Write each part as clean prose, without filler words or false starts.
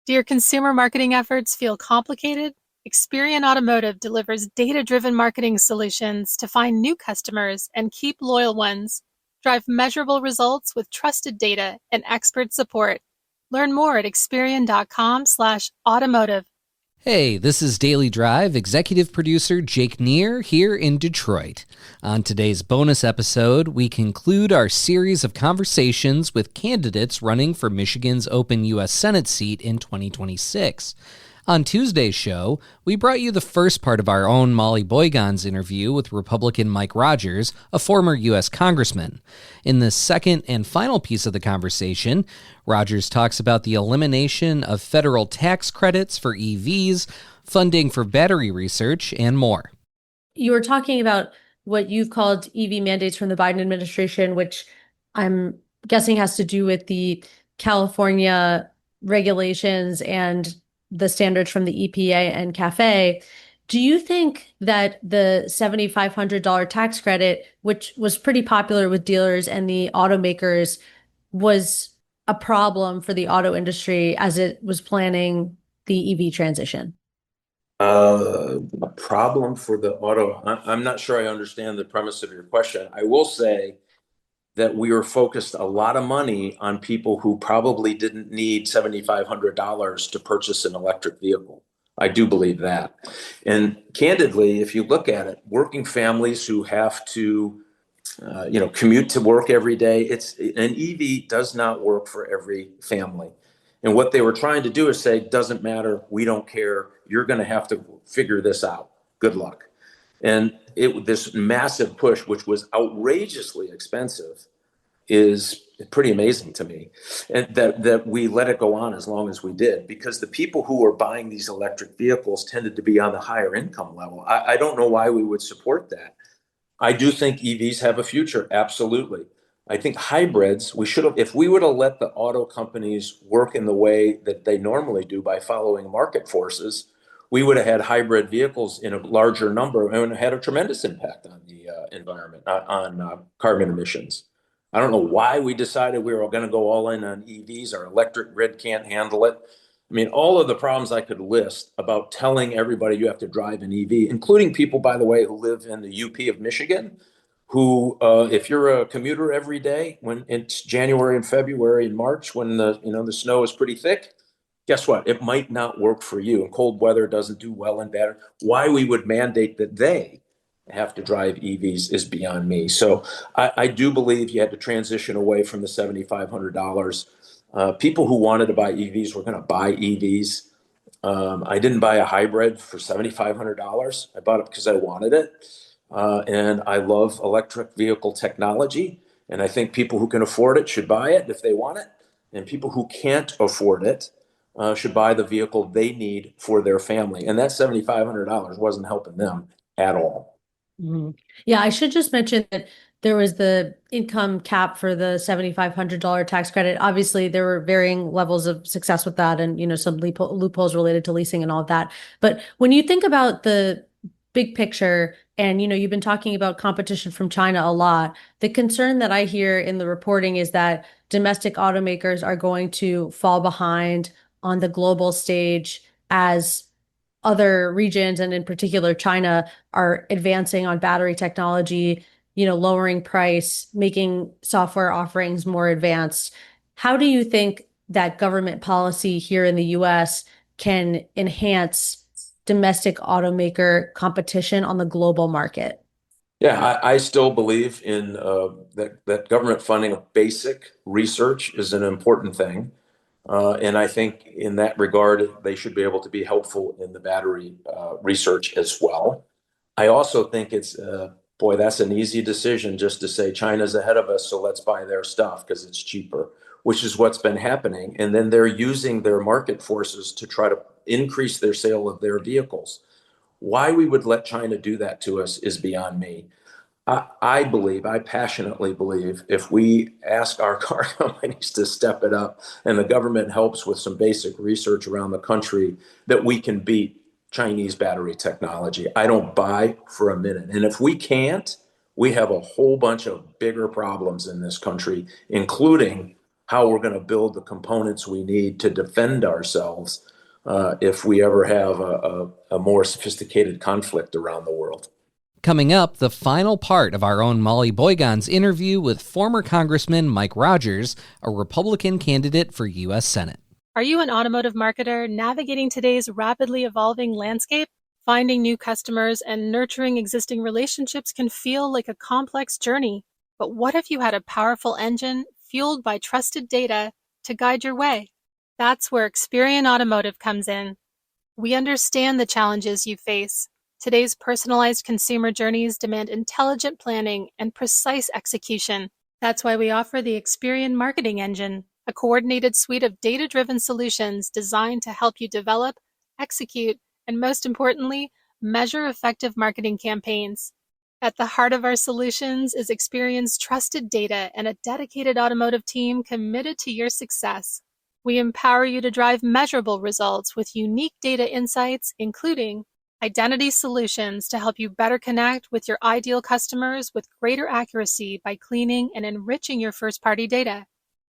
Do your consumer marketing efforts feel complicated? Experian Automotive delivers data-driven marketing solutions to find new customers and keep loyal ones. Drive measurable results with trusted data and expert support. Learn more at Experian.com/automotive. Hey, this is Daily Drive executive producer Jake Neer here in Detroit. On today's bonus episode, we conclude our series of conversations with candidates running for Michigan's open U.S. Senate seat in 2026. On Tuesday's show, we brought you the first part of our own Molly Boigon's interview with Republican Mike Rogers, a former U.S. congressman. In the second and final piece of the conversation, Rogers talks about the elimination of federal tax credits for EVs, funding for battery research, and more. You were talking about what you've called EV mandates from the Biden administration, which I'm guessing has to do with the California regulations and the standards from the EPA and CAFE. Do you think that the $7,500 tax credit, which was pretty popular with dealers and the automakers, was a problem for the auto industry as it was planning the EV transition? A problem for the auto. I'm not sure I understand the premise of your question. I will say that we were focused a lot of money on people who probably didn't need $7,500 to purchase an electric vehicle. I do believe that. And candidly, if you look at it, working families who have to, commute to work every day, an EV does not work for every family. And what they were trying to do is say, doesn't matter, we don't care, you're going to have to figure this out. Good luck. And this massive push, which was outrageously expensive, is pretty amazing to me. And that we let it go on as long as we did, because the people who were buying these electric vehicles tended to be on the higher income level. I don't know why we would support that. I do think EVs have a future, absolutely. I think hybrids, if we would have let the auto companies work in the way that they normally do by following market forces, we would have had hybrid vehicles in a larger number and had a tremendous impact on the environment, on carbon emissions. I don't know why we decided we were going to go all in on EVs. Our electric grid can't handle it. I mean, all of the problems I could list about telling everybody you have to drive an EV, including people, by the way, who live in the UP of Michigan, who, if you're a commuter every day, when it's January and February and March, when the snow is pretty thick, guess what? It might not work for you, and cold weather doesn't do well in battery. Why we would mandate that they have to drive EVs is beyond me. So I do believe you had to transition away from the $7,500. People who wanted to buy EVs were going to buy EVs. I didn't buy a hybrid for $7,500. I bought it because I wanted it. And I love electric vehicle technology. And I think people who can afford it should buy it if they want it. And people who can't afford it should buy the vehicle they need for their family. And that $7,500 wasn't helping them at all. Mm-hmm. Yeah, I should just mention that there was the income cap for the $7,500 tax credit. Obviously, there were varying levels of success with that and, some loopholes related to leasing and all of that. But when you think about the big picture and, you've been talking about competition from China a lot, the concern that I hear in the reporting is that domestic automakers are going to fall behind on the global stage as other regions, and in particular China, are advancing on battery technology, lowering price, making software offerings more advanced. How do you think that government policy here in the US can enhance domestic automaker competition on the global market? Yeah, I still believe in that government funding of basic research is an important thing. And I think in that regard, they should be able to be helpful in the battery research as well. I also think that's an easy decision just to say China's ahead of us, so let's buy their stuff because it's cheaper, which is what's been happening. And then they're using their market forces to try to increase their sale of their vehicles. Why we would let China do that to us is beyond me. I passionately believe if we ask our car companies to step it up and the government helps with some basic research around the country, that we can beat Chinese battery technology. I don't buy for a minute. And if we can't, we have a whole bunch of bigger problems in this country, including how we're going to build the components we need to defend ourselves if we ever have a more sophisticated conflict around the world. Coming up, the final part of our own Molly Boigon's interview with former Congressman Mike Rogers, a Republican candidate for U.S. Senate. Are you an automotive marketer navigating today's rapidly evolving landscape? Finding new customers and nurturing existing relationships can feel like a complex journey. But what if you had a powerful engine fueled by trusted data to guide your way? That's where Experian Automotive comes in. We understand the challenges you face. Today's personalized consumer journeys demand intelligent planning and precise execution. That's why we offer the Experian Marketing Engine, a coordinated suite of data-driven solutions designed to help you develop, execute, and most importantly, measure effective marketing campaigns. At the heart of our solutions is Experian's trusted data and a dedicated automotive team committed to your success. We empower you to drive measurable results with unique data insights, including identity solutions to help you better connect with your ideal customers with greater accuracy by cleaning and enriching your first-party data.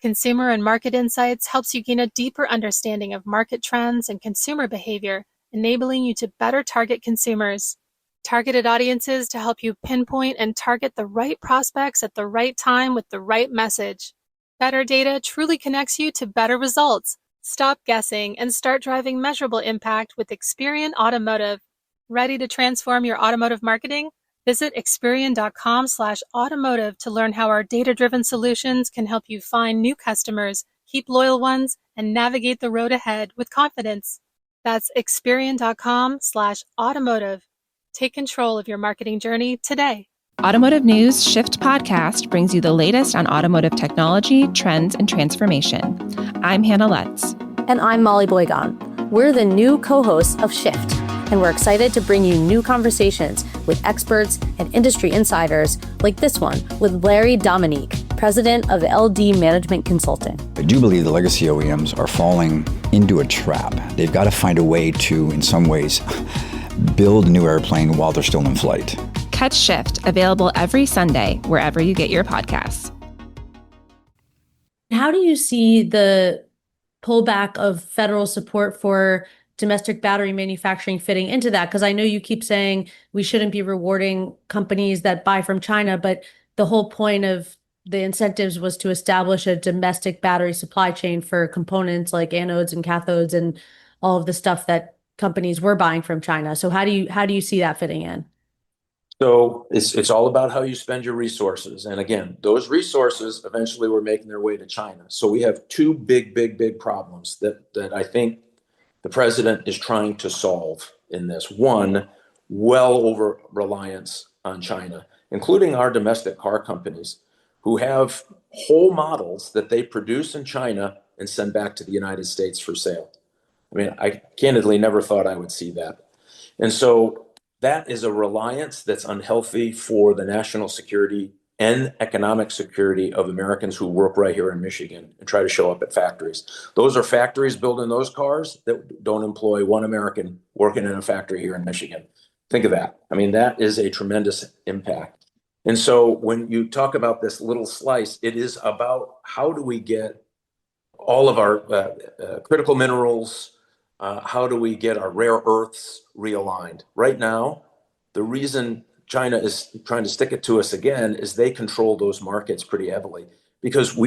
Consumer and market insights helps you gain a deeper understanding of market trends and consumer behavior, enabling you to better target consumers. Targeted audiences to help you pinpoint and target the right prospects at the right time with the right message. Better data truly connects you to better results. Stop guessing and start driving measurable impact with Experian Automotive. Ready to transform your automotive marketing? Visit Experian.com/automotive to learn how our data-driven solutions can help you find new customers, keep loyal ones, and navigate the road ahead with confidence. That's Experian.com/automotive. Take control of your marketing journey today. Automotive News Shift podcast brings you the latest on automotive technology, trends, and transformation. I'm Hannah Lutz. And I'm Molly Boigon. We're the new co-hosts of Shift, and we're excited to bring you new conversations with experts and industry insiders like this one with Larry Dominique, president of LD Management Consulting. I do believe the legacy OEMs are falling into a trap. They've got to find a way to, in some ways, build a new airplane while they're still in flight. Catch Shift, available every Sunday, wherever you get your podcasts. How do you see the pullback of federal support for domestic battery manufacturing fitting into that? Because I know you keep saying we shouldn't be rewarding companies that buy from China, but the whole point of the incentives was to establish a domestic battery supply chain for components like anodes and cathodes and all of the stuff that companies were buying from China. So how do you see that fitting in? So it's all about how you spend your resources. And again, those resources eventually were making their way to China. So we have two big problems that I think the president is trying to solve in this. One, well over reliance on China, including our domestic car companies who have whole models that they produce in China and send back to the United States for sale. I mean, I candidly never thought I would see that. And so that is a reliance that's unhealthy for the national security and economic security of Americans who work right here in Michigan and try to show up at factories. Those are factories building those cars that don't employ one American working in a factory here in Michigan. Think of that. I mean, that is a tremendous impact. And so when you talk about this little slice, it is about how do we get all of our critical minerals, how do we get our rare earths realigned? Right now, the reason China is trying to stick it to us again is they control those markets pretty heavily because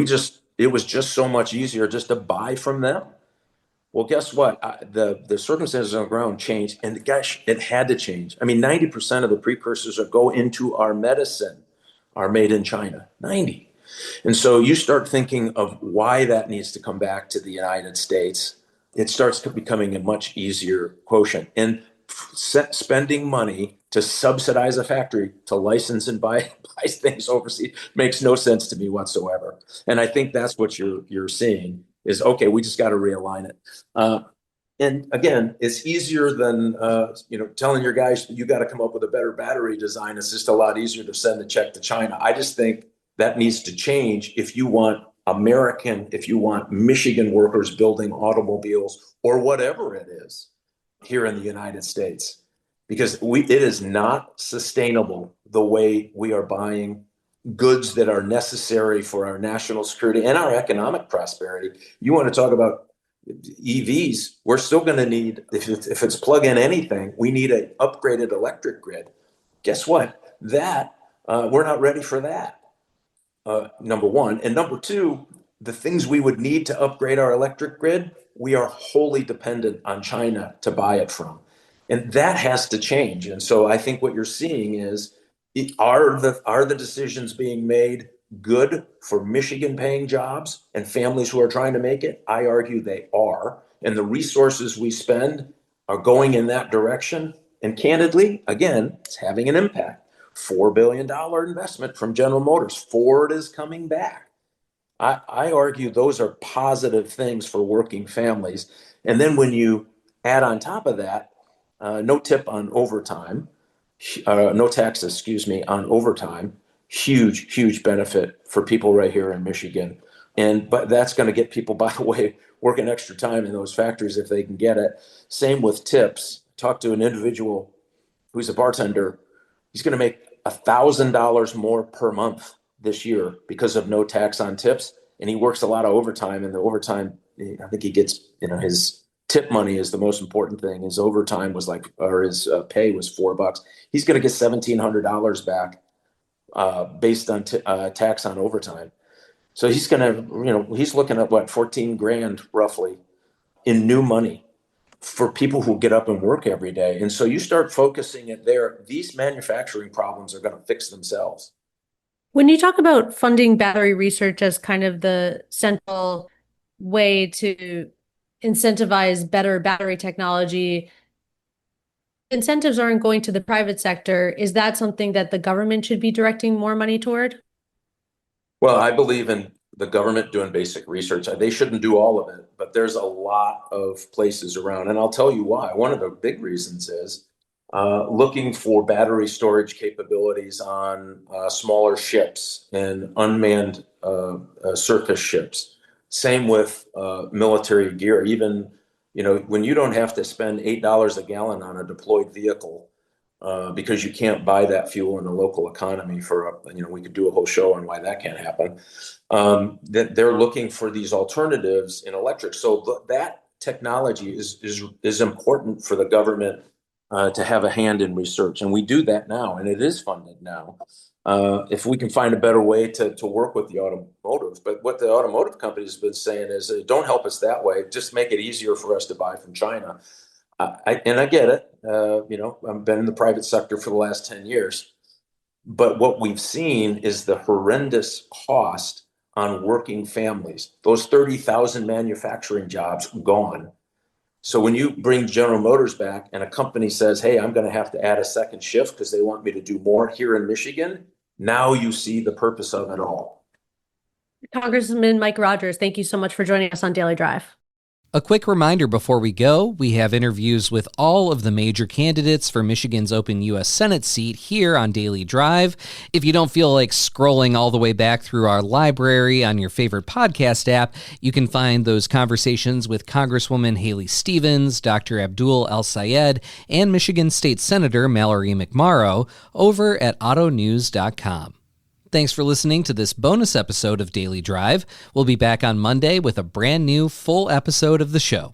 it was just so much easier just to buy from them. Well, guess what? The circumstances on the ground changed, and gosh, it had to change. I mean, 90% of the precursors that go into our medicine are made in China, 90. And so you start thinking of why that needs to come back to the United States. It starts becoming a much easier quotient. And spending money to subsidize a factory to license and buy things overseas makes no sense to me whatsoever. And I think that's what you're seeing is, okay, we just got to realign it. And again, it's easier than telling your guys you got to come up with a better battery design. It's just a lot easier to send the check to China. I just think that needs to change if you want Michigan workers building automobiles or whatever it is here in the United States, because it is not sustainable the way we are buying goods that are necessary for our national security and our economic prosperity. You want to talk about EVs, we're still going to need, if it's plug in anything, we need an upgraded electric grid. Guess what? We're not ready for that, number one. And number two, the things we would need to upgrade our electric grid, we are wholly dependent on China to buy it from. And that has to change. And so I think what you're seeing is, are the decisions being made good for Michigan paying jobs and families who are trying to make it? I argue they are. And the resources we spend are going in that direction. And candidly, again, it's having an impact. $4 billion investment from General Motors. Ford is coming back. I argue those are positive things for working families. And then when you add on top of that, no tip on overtime, no tax, on overtime, huge benefit for people right here in Michigan. But that's going to get people, by the way, working extra time in those factories if they can get it. Same with tips. Talk to an individual who's a bartender. He's going to make $1,000 more per month this year because of no tax on tips. And he works a lot of overtime, and the overtime, I think he gets, his tip money is the most important thing. His overtime was his pay was $4. He's going to get $1,700 back based on tax on overtime. So he's going to, he's looking at what, 14 grand roughly in new money for people who get up and work every day. And so you start focusing it there, these manufacturing problems are going to fix themselves. When you talk about funding battery research as kind of the central way to incentivize better battery technology, incentives aren't going to the private sector. Is that something that the government should be directing more money toward? Well, I believe in the government doing basic research. They shouldn't do all of it, but there's a lot of places around. And I'll tell you why. One of the big reasons is looking for battery storage capabilities on smaller ships and unmanned surface ships. Same with military gear. Even, when you don't have to spend $8 a gallon on a deployed vehicle because you can't buy that fuel in the local economy we could do a whole show on why that can't happen. That they're looking for these alternatives in electric. So that technology is important for the government to have a hand in research. And we do that now, and it is funded now. If we can find a better way to work with the automotive. But what the automotive company has been saying is, don't help us that way. Just make it easier for us to buy from China. I get it. I've been in the private sector for the last 10 years. But what we've seen is the horrendous cost on working families. Those 30,000 manufacturing jobs gone. So when you bring General Motors back and a company says, hey, I'm going to have to add a second shift because they want me to do more here in Michigan, now you see the purpose of it all. Congressman Mike Rogers, thank you so much for joining us on Daily Drive. A quick reminder before we go, we have interviews with all of the major candidates for Michigan's open U.S. Senate seat here on Daily Drive. If you don't feel like scrolling all the way back through our library on your favorite podcast app, you can find those conversations with Congresswoman Haley Stevens, Dr. Abdul El-Sayed, and Michigan State Senator Mallory McMorrow over at autonews.com. Thanks for listening to this bonus episode of Daily Drive. We'll be back on Monday with a brand new full episode of the show.